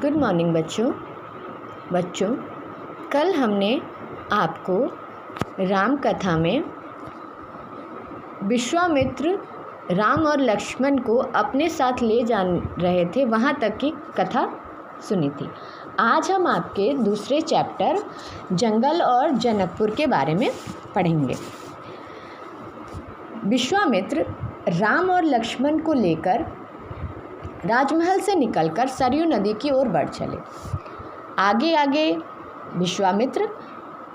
Good morning बच्चों कल हमने आपको राम कथा में विश्वामित्र राम और लक्ष्मण को अपने साथ ले जा रहे थे वहाँ तक की कथा सुनी थी। आज हम आपके दूसरे चैप्टर जंगल और जनकपुर के बारे में पढ़ेंगे। विश्वामित्र राम और लक्ष्मण को लेकर राजमहल से निकलकर सरयू नदी की ओर बढ़ चले। आगे आगे विश्वामित्र,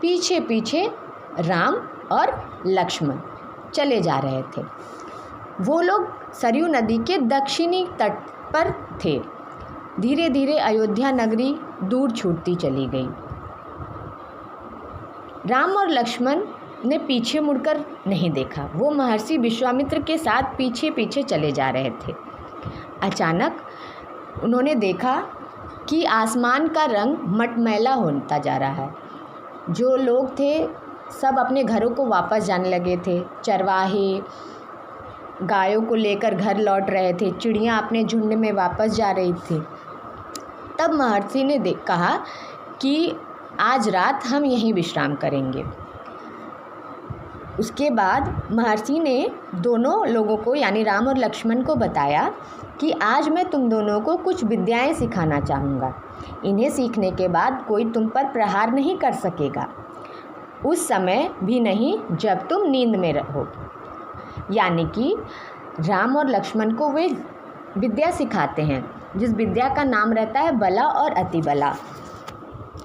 पीछे पीछे राम और लक्ष्मण चले जा रहे थे। वो लोग सरयू नदी के दक्षिणी तट पर थे। धीरे धीरे अयोध्या नगरी दूर छूटती चली गई। राम और लक्ष्मण ने पीछे मुड़कर नहीं देखा। वो महर्षि विश्वामित्र के साथ पीछे पीछे चले जा रहे थे। अचानक उन्होंने देखा कि आसमान का रंग मटमैला होता जा रहा है। जो लोग थे सब अपने घरों को वापस जाने लगे थे। चरवाहे गायों को लेकर घर लौट रहे थे। चिड़ियाँ अपने झुंड में वापस जा रही थी। तब महर्षि ने कहा कि आज रात हम यहीं विश्राम करेंगे। उसके बाद महर्षि ने दोनों लोगों को यानी राम और लक्ष्मण को बताया कि आज मैं तुम दोनों को कुछ विद्याएं सिखाना चाहूँगा। इन्हें सीखने के बाद कोई तुम पर प्रहार नहीं कर सकेगा, उस समय भी नहीं जब तुम नींद में रहो। यानी कि राम और लक्ष्मण को वे विद्या सिखाते हैं जिस विद्या का नाम रहता है बला और अतिबला।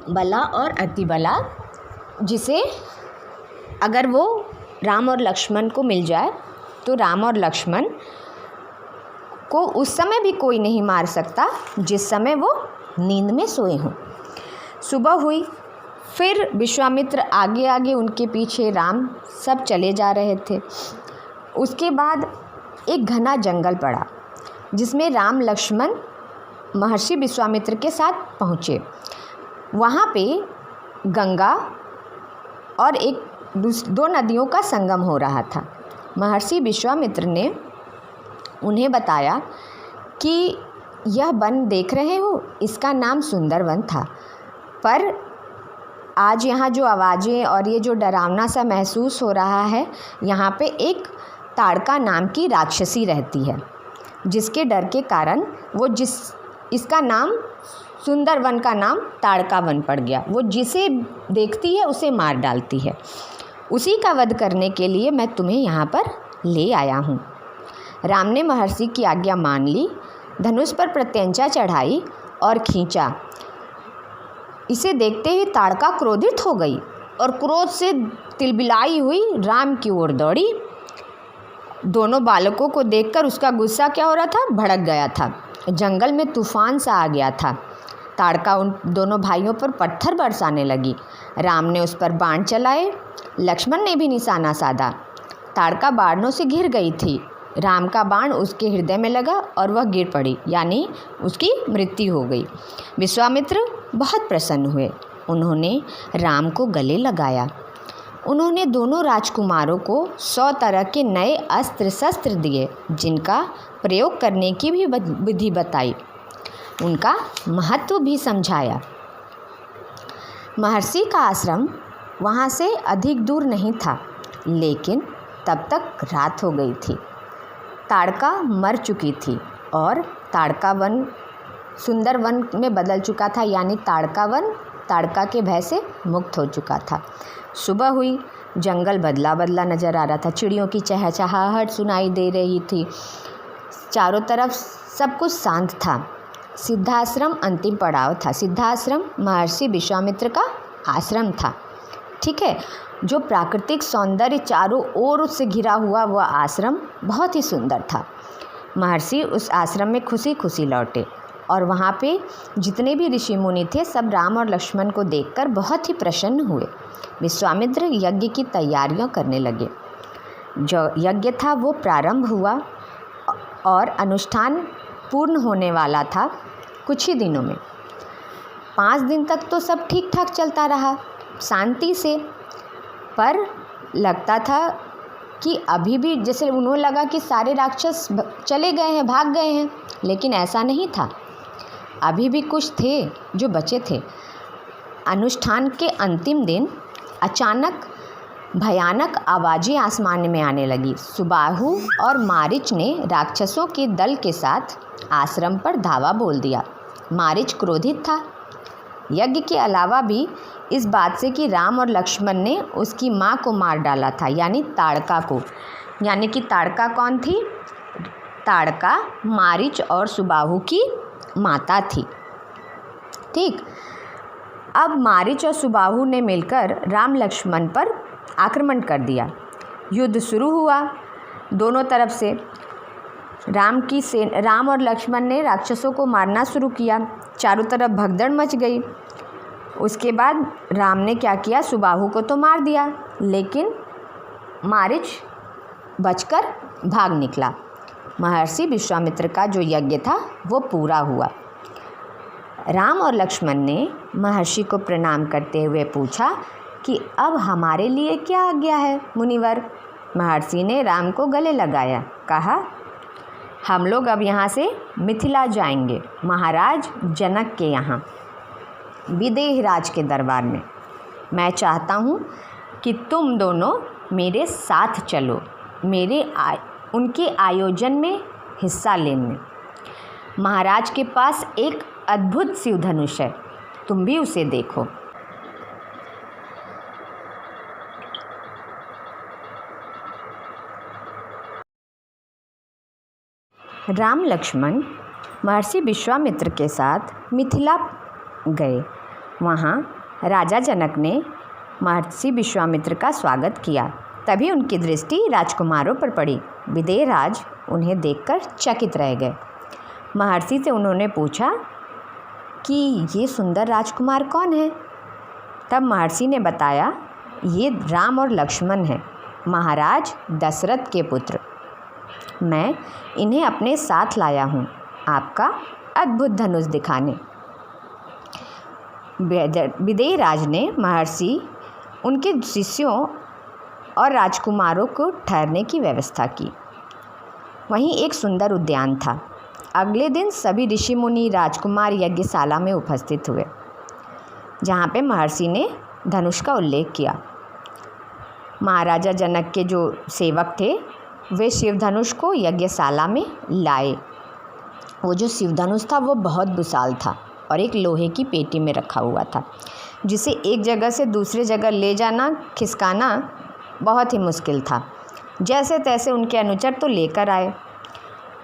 बला और अतिबला, जिसे अगर वो राम और लक्ष्मण को मिल जाए तो राम और लक्ष्मण को उस समय भी कोई नहीं मार सकता जिस समय वो नींद में सोए हों। सुबह हुई, फिर विश्वामित्र आगे आगे, उनके पीछे राम, सब चले जा रहे थे। उसके बाद एक घना जंगल पड़ा जिसमें राम लक्ष्मण महर्षि विश्वामित्र के साथ पहुँचे। वहाँ पे गंगा और दो नदियों का संगम हो रहा था। महर्षि विश्वामित्र ने उन्हें बताया कि यह वन देख रहे हो, इसका नाम सुंदर वन था, पर आज यहाँ जो आवाज़ें और ये जो डरावना सा महसूस हो रहा है, यहाँ पे एक ताड़का नाम की राक्षसी रहती है, जिसके डर के कारण इसका नाम सुंदर वन का नाम ताड़का वन पड़ गया। वो जिसे देखती है उसे मार डालती है। उसी का वध करने के लिए मैं तुम्हें यहाँ पर ले आया हूँ। राम ने महर्षि की आज्ञा मान ली, धनुष पर प्रत्यंचा चढ़ाई और खींचा। इसे देखते ही ताड़का क्रोधित हो गई और क्रोध से तिलबिलाई हुई राम की ओर दौड़ी। दोनों बालकों को देखकर उसका गुस्सा क्या हो रहा था, भड़क गया था। जंगल में तूफान सा आ गया था। ताड़का उन दोनों भाइयों पर पत्थर बरसाने लगी। राम ने उस पर बाण चलाए, लक्ष्मण ने भी निशाना साधा। ताड़का बाणों से घिर गई थी। राम का बाण उसके हृदय में लगा और वह गिर पड़ी, यानी उसकी मृत्यु हो गई। विश्वामित्र बहुत प्रसन्न हुए। उन्होंने राम को गले लगाया। उन्होंने दोनों राजकुमारों को 100 तरह के नए अस्त्र शस्त्र दिए, जिनका प्रयोग करने की भी विधि बताई, उनका महत्व भी समझाया। महर्षि का आश्रम वहाँ से अधिक दूर नहीं था, लेकिन तब तक रात हो गई थी। ताड़का मर चुकी थी और ताड़का वन सुंदर वन में बदल चुका था, यानी ताड़का वन ताड़का के भय से मुक्त हो चुका था। सुबह हुई, जंगल बदला बदला नज़र आ रहा था। चिड़ियों की चहचहाहट सुनाई दे रही थी। चारों तरफ सब कुछ शांत था। सिद्धाश्रम अंतिम पड़ाव था। सिद्धाश्रम महर्षि विश्वामित्र का आश्रम था, ठीक है, जो प्राकृतिक सौंदर्य चारों ओर से घिरा हुआ वह आश्रम बहुत ही सुंदर था। महर्षि उस आश्रम में खुशी खुशी लौटे और वहाँ पे जितने भी ऋषि मुनि थे सब राम और लक्ष्मण को देखकर बहुत ही प्रसन्न हुए। विश्वामित्र यज्ञ की तैयारियां करने लगे। जो यज्ञ था वो प्रारंभ हुआ और अनुष्ठान पूर्ण होने वाला था कुछ ही दिनों में। 5 दिन तक तो सब ठीक ठाक चलता रहा शांति से, पर लगता था कि अभी भी जैसे उन्हें लगा कि सारे राक्षस चले गए हैं, भाग गए हैं, लेकिन ऐसा नहीं था। अभी भी कुछ थे जो बचे थे। अनुष्ठान के अंतिम दिन अचानक भयानक आवाज़ें आसमान में आने लगी। सुबाहु और मारीच ने राक्षसों के दल के साथ आश्रम पर धावा बोल दिया। मारीच क्रोधित था, यज्ञ के अलावा भी इस बात से कि राम और लक्ष्मण ने उसकी माँ को मार डाला था, यानी ताड़का को। यानी कि ताड़का कौन थी? ताड़का मारीच और सुबाहु की माता थी। ठीक, अब मारीच और सुबाहु ने मिलकर राम लक्ष्मण पर आक्रमण कर दिया। युद्ध शुरू हुआ दोनों तरफ से। राम और लक्ष्मण ने राक्षसों को मारना शुरू किया। चारों तरफ भगदड़ मच गई। उसके बाद राम ने क्या किया? सुबाहु को तो मार दिया, लेकिन मारीच बचकर भाग निकला। महर्षि विश्वामित्र का जो यज्ञ था वो पूरा हुआ। राम और लक्ष्मण ने महर्षि को प्रणाम करते हुए पूछा कि अब हमारे लिए क्या आज्ञा है मुनिवर? महर्षि ने राम को गले लगाया, कहा, हम लोग अब यहाँ से मिथिला जाएंगे, महाराज जनक के यहाँ, विदेहराज के दरबार में। मैं चाहता हूँ कि तुम दोनों मेरे साथ चलो, उनके आयोजन में हिस्सा लेने। महाराज के पास एक अद्भुत शिव धनुष है, तुम भी उसे देखो। राम लक्ष्मण महर्षि विश्वामित्र के साथ मिथिला गए। वहाँ राजा जनक ने महर्षि विश्वामित्र का स्वागत किया। तभी उनकी दृष्टि राजकुमारों पर पड़ी। विदेहराज उन्हें देखकर चकित रह गए। महर्षि से उन्होंने पूछा कि ये सुंदर राजकुमार कौन है? तब महर्षि ने बताया, ये राम और लक्ष्मण हैं, महाराज दशरथ के पुत्र। मैं इन्हें अपने साथ लाया हूँ आपका अद्भुत धनुष दिखाने। विदेहराज ने महर्षि, उनके शिष्यों और राजकुमारों को ठहरने की व्यवस्था की। वहीं एक सुंदर उद्यान था। अगले दिन सभी ऋषि मुनि राजकुमार यज्ञशाला में उपस्थित हुए, जहाँ पे महर्षि ने धनुष का उल्लेख किया। महाराजा जनक के जो सेवक थे वे शिव धनुष को यज्ञशाला में लाए। वो जो शिव धनुष था वो बहुत विशाल था और एक लोहे की पेटी में रखा हुआ था, जिसे एक जगह से दूसरी जगह ले जाना, खिसकाना बहुत ही मुश्किल था। जैसे तैसे उनके अनुचर तो लेकर आए।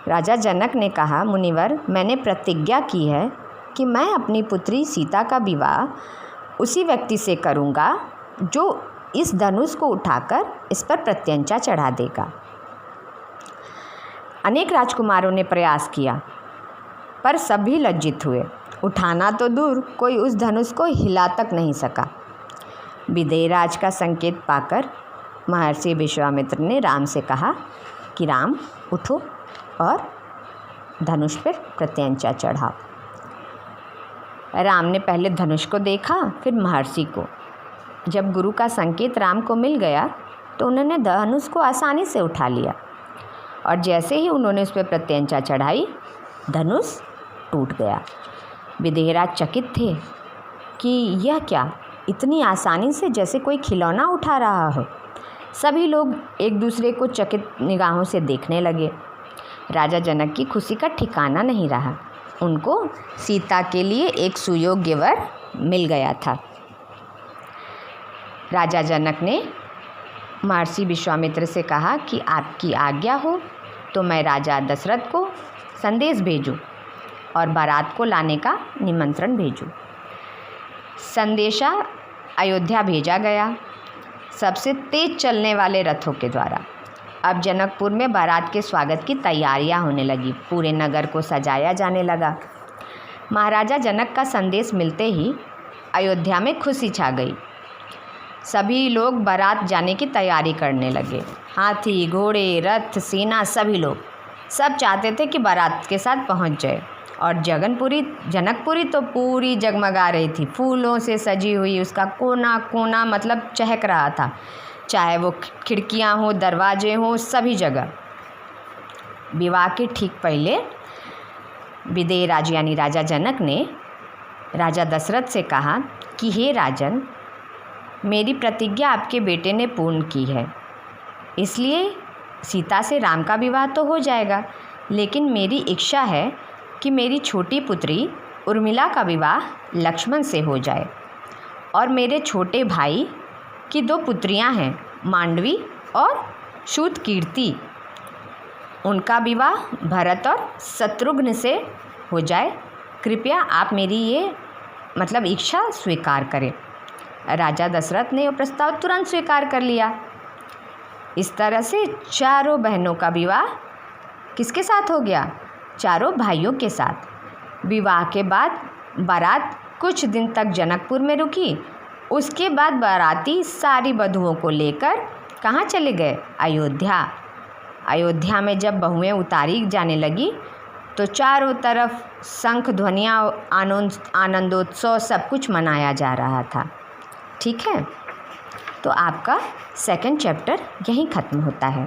राजा जनक ने कहा, मुनिवर, मैंने प्रतिज्ञा की है कि मैं अपनी पुत्री सीता का विवाह उसी व्यक्ति से करूँगा जो इस धनुष को उठाकर इस पर प्रत्यंचा चढ़ा देगा। अनेक राजकुमारों ने प्रयास किया, पर सभी लज्जित हुए। उठाना तो दूर, कोई उस धनुष को हिला तक नहीं सका। विदेहराज का संकेत पाकर महर्षि विश्वामित्र ने राम से कहा कि राम उठो और धनुष पर प्रत्यंचा चढ़ाओ। राम ने पहले धनुष को देखा, फिर महर्षि को। जब गुरु का संकेत राम को मिल गया तो उन्होंने धनुष को आसानी से उठा लिया, और जैसे ही उन्होंने उस पर प्रत्यंचा चढ़ाई, धनुष टूट गया। विदेहराज चकित थे कि यह क्या, इतनी आसानी से जैसे कोई खिलौना उठा रहा हो। सभी लोग एक दूसरे को चकित निगाहों से देखने लगे। राजा जनक की खुशी का ठिकाना नहीं रहा। उनको सीता के लिए एक सुयोग्य वर मिल गया था। राजा जनक ने महर्षि विश्वामित्र से कहा कि आपकी आज्ञा हो तो मैं राजा दशरथ को संदेश भेजूं और बारात को लाने का निमंत्रण भेजूं। संदेशा अयोध्या भेजा गया, सबसे तेज चलने वाले रथों के द्वारा। अब जनकपुर में बारात के स्वागत की तैयारियां होने लगी। पूरे नगर को सजाया जाने लगा। महाराजा जनक का संदेश मिलते ही अयोध्या में खुशी छा गई। सभी लोग बारात जाने की तैयारी करने लगे। हाथी, घोड़े, रथ, सेना, सभी लोग सब चाहते थे कि बारात के साथ पहुंच जाए। और जनकपुरी तो पूरी जगमगा रही थी, फूलों से सजी हुई। उसका कोना कोना मतलब चहक रहा था, चाहे वो खिड़कियां हो, दरवाजे हों, सभी जगह। विवाह के ठीक पहले विदेह राज यानी राजा जनक ने राजा दशरथ से कहा कि हे राजन, मेरी प्रतिज्ञा आपके बेटे ने पूर्ण की है, इसलिए सीता से राम का विवाह तो हो जाएगा, लेकिन मेरी इच्छा है कि मेरी छोटी पुत्री उर्मिला का विवाह लक्ष्मण से हो जाए और मेरे छोटे भाई की 2 पुत्रियां हैं, मांडवी और शूतकीर्ति, उनका विवाह भरत और शत्रुघ्न से हो जाए। कृपया आप मेरी ये इच्छा स्वीकार करें। राजा दशरथ ने वो प्रस्ताव तुरंत स्वीकार कर लिया। इस तरह से चारों बहनों का विवाह किसके साथ हो गया? चारों भाइयों के साथ। विवाह के बाद बारात कुछ दिन तक जनकपुर में रुकी। उसके बाद बाराती सारी वधुओं को लेकर कहाँ चले गए? अयोध्या। अयोध्या में जब बहुएं उतारी जाने लगी तो चारों तरफ शंख ध्वनियाँ, आनंदोत्सव सब कुछ मनाया जा रहा था। ठीक है, तो आपका 2nd चैप्टर यहीं ख़त्म होता है।